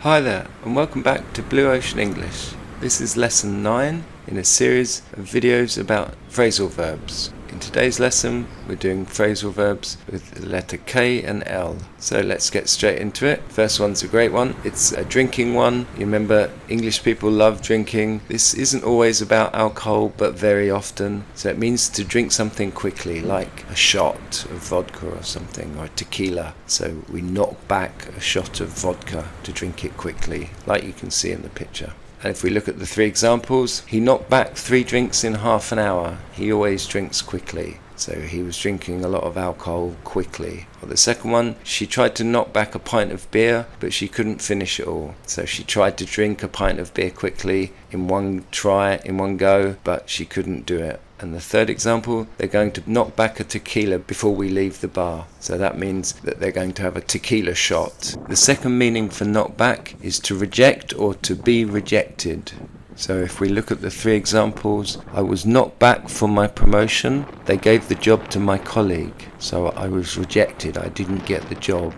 Hi there, and welcome back to Blue Ocean English. This is lesson 9 in a series of videos about phrasal verbs. In today's lesson, we're doing phrasal verbs with the letter K and L. So let's get straight into it. First one's a great one. It's a drinking one. You remember, English people love drinking. This isn't always about alcohol, but very often. So it means to drink something quickly, like a shot of vodka or something, or tequila. So we knock back a shot of vodka to drink it quickly, like you can see in the picture. And if we look at the 3 examples, he knocked back 3 drinks in half an hour. He always drinks quickly. So he was drinking a lot of alcohol quickly. Or the second one, she tried to knock back a pint of beer, but she couldn't finish it all. So she tried to drink a pint of beer quickly in one try, in one go, but she couldn't do it. And the third example, they're going to knock back a tequila before we leave the bar. So that means that they're going to have a tequila shot. The second meaning for knock back is to reject or to be rejected. So if we look at the 3 examples, I was knocked back from my promotion. They gave the job to my colleague. So I was rejected. I didn't get the job.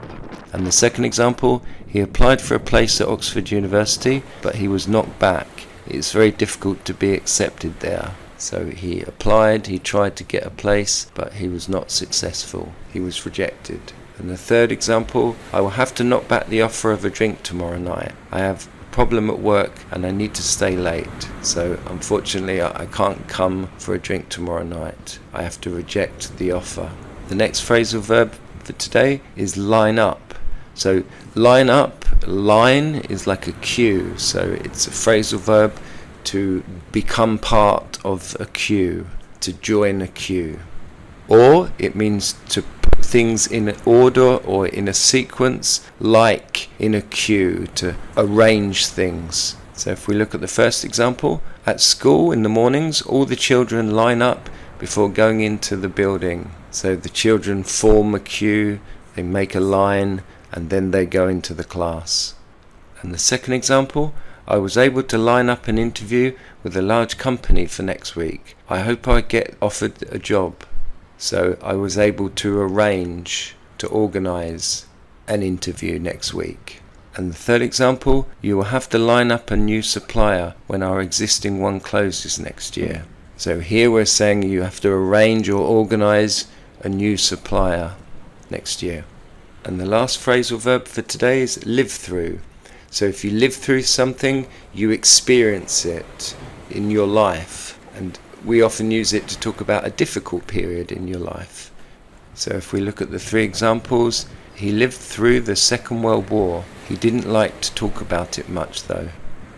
And the second example, he applied for a place at Oxford University, but he was knocked back. It's very difficult to be accepted there. So he applied, he tried to get a place, but he was not successful. He was rejected. And the third example, I will have to knock back the offer of a drink tomorrow night. I have a problem at work and I need to stay late. So unfortunately, I can't come for a drink tomorrow night. I have to reject the offer. The next phrasal verb for today is line up. So line up, line is like a queue. So it's a phrasal verb to become part of a queue, to join a queue. Or it means to put things in order or in a sequence, like in a queue, to arrange things. So if we look at the first example, at school in the mornings, all the children line up before going into the building. So the children form a queue, they make a line, and then they go into the class. And the second example, I was able to line up an interview with a large company for next week. I hope I get offered a job. So I was able to arrange, to organize an interview next week. And the third example, you will have to line up a new supplier when our existing one closes next year. So here we're saying you have to arrange or organize a new supplier next year. And the last phrasal verb for today is live through. So if you live through something, you experience it in your life. And we often use it to talk about a difficult period in your life. So if we look at the 3 examples, he lived through the Second World War. He didn't like to talk about it much though.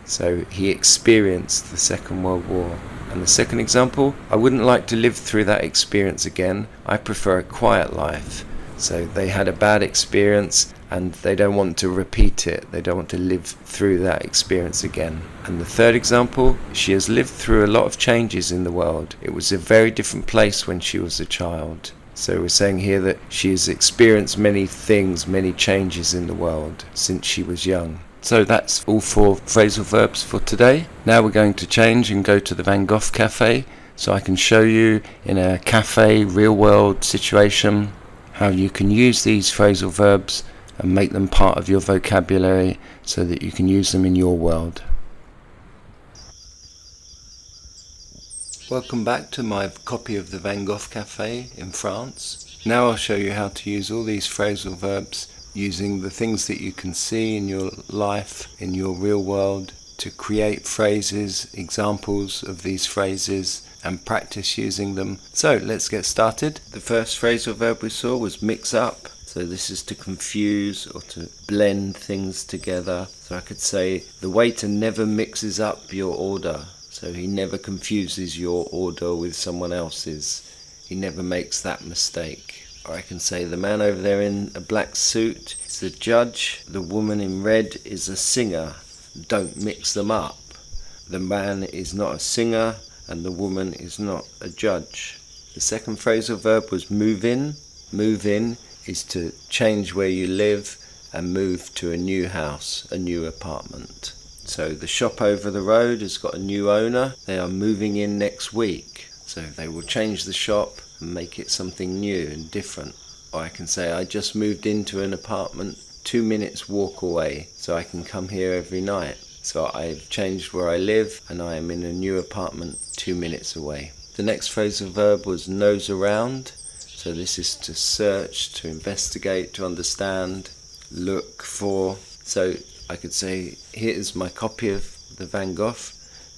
So he experienced the Second World War. And the second example, I wouldn't like to live through that experience again. I prefer a quiet life. So they had a bad experience and they don't want to repeat it. They don't want to live through that experience again. And the third example, she has lived through a lot of changes in the world. It was a very different place when she was a child. So we're saying here that she has experienced many things, many changes in the world since she was young. So that's all 4 phrasal verbs for today. Now we're going to change and go to the Van Gogh Cafe so I can show you in a cafe, real world situation how you can use these phrasal verbs and make them part of your vocabulary so that you can use them in your world. Welcome back to my copy of the Van Gogh Cafe in France. Now I'll show you how to use all these phrasal verbs using the things that you can see in your life, in your real world, to create phrases, examples of these phrases, and practice using them. So let's get started. The first phrasal verb we saw was mix up. So this is to confuse or to blend things together. So I could say the waiter never mixes up your order. So he never confuses your order with someone else's. He never makes that mistake. Or I can say the man over there in a black suit is the judge. The woman in red is a singer. Don't mix them up. The man is not a singer and the woman is not a judge. The second phrasal verb was move in. Move in is to change where you live and move to a new house, a new apartment. So the shop over the road has got a new owner. They are moving in next week. So they will change the shop and make it something new and different. Or I can say I just moved into an apartment 2 minutes walk away, so I can come here every night. So I've changed where I live and I am in a new apartment 2 minutes away. The next phrasal verb was nose around. So this is to search, to investigate, to understand, look for. So I could say, here's my copy of the Van Gogh.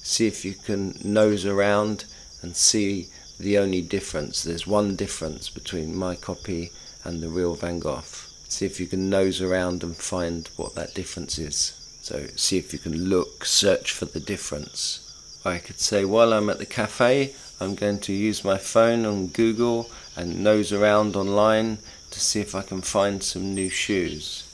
See if you can nose around and see the only difference. There's one difference between my copy and the real Van Gogh. See if you can nose around and find what that difference is. So see if you can look, search for the difference. I could say, while I'm at the cafe, I'm going to use my phone on Google and nose around online to see if I can find some new shoes.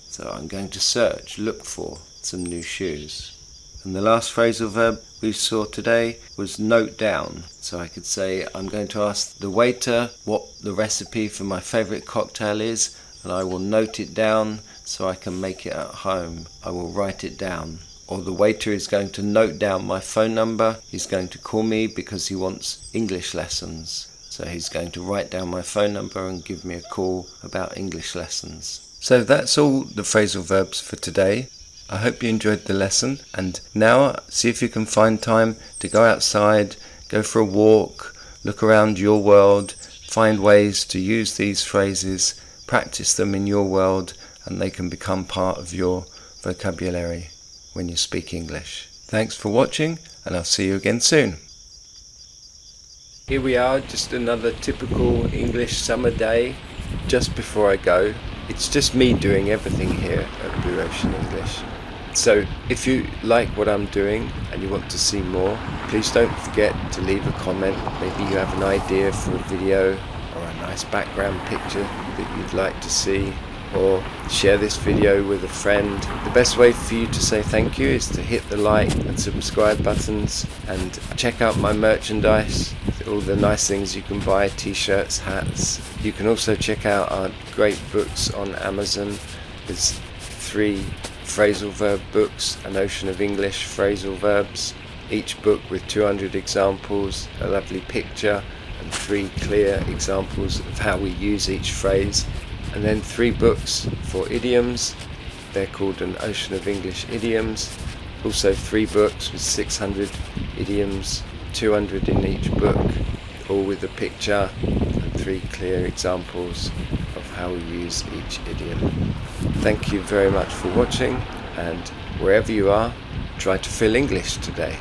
So I'm going to search, look for some new shoes. And the last phrasal verb we saw today was note down. So I could say, I'm going to ask the waiter what the recipe for my favourite cocktail is, and I will note it down so I can make it at home. I will write it down. Or the waiter is going to note down my phone number. He's going to call me because he wants English lessons. So he's going to write down my phone number and give me a call about English lessons. So that's all the phrasal verbs for today. I hope you enjoyed the lesson, and now see if you can find time to go outside, go for a walk, look around your world, find ways to use these phrases, practice them in your world, and they can become part of your vocabulary when you speak English. Thanks for watching, and I'll see you again soon. Here we are, just another typical English summer day. Just before I go, it's just me doing everything here at Blue Ocean English. So if you like what I'm doing and you want to see more, please don't forget to leave a comment. Maybe you have an idea for a video or a nice background picture that you'd like to see, or share this video with a friend. The best way for you to say thank you is to hit the like and subscribe buttons, and check out my merchandise, all the nice things you can buy, t-shirts, hats. You can also check out our great books on Amazon. There's 3 phrasal verb books, An Ocean of English Phrasal Verbs, each book with 200 examples, a lovely picture, and 3 clear examples of how we use each phrase. And then 3 books for idioms. They're called An Ocean of English Idioms. Also 3 books with 600 idioms, 200 in each book, all with a picture and 3 clear examples of how we use each idiom. Thank you very much for watching, and wherever you are, try to feel English today.